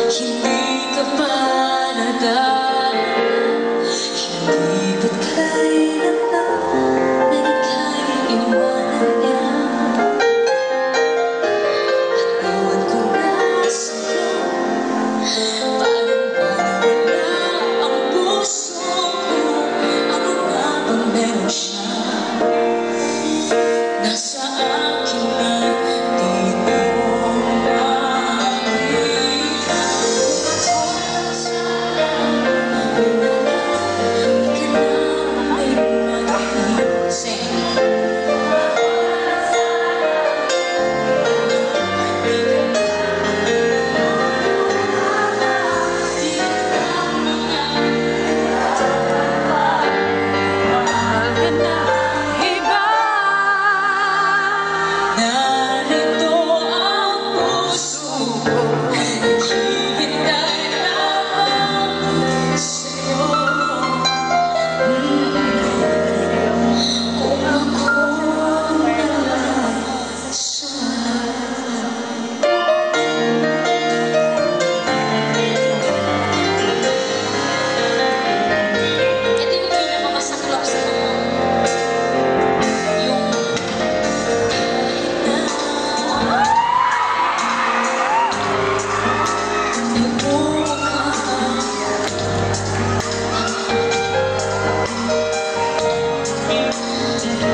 Hindi ka pa nadaan, hindi ba't kailan lang ika'y iwanan niya. At iwan ko na sa'yo, parang wala ang puso ko. Ako nga bang meron siya? Nasa akin na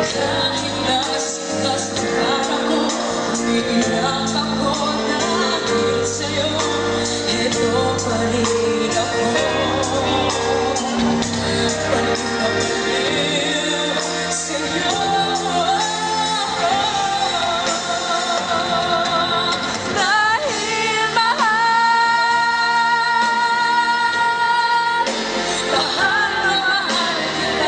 kahit nasitas na parang ko, umiiyak ako dahil sa'yo. Ito pa rin ako, pagkakabaliw sa'yo. Dahil mahal, mahal na mahal kita.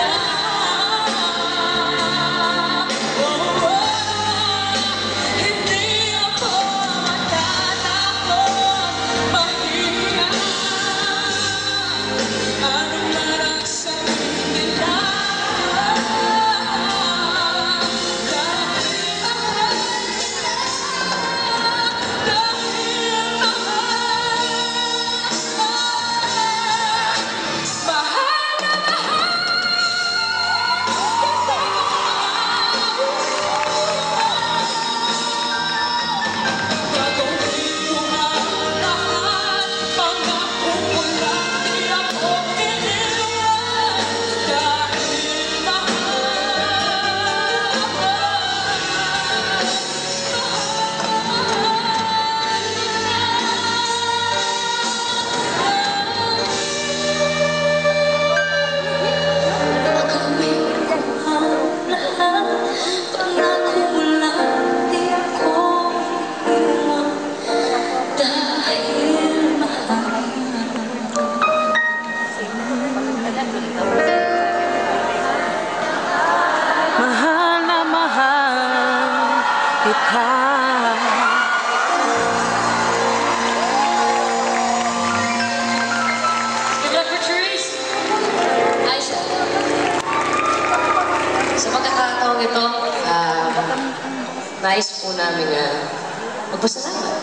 Mahal na mahal kita. Good luck for Therese. Aisha. Sa pagkakataong ito, nais po namin magpasalamat.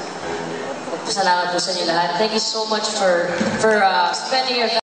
Magpasalamat po sa inyo lahat. Thank you so much for spending your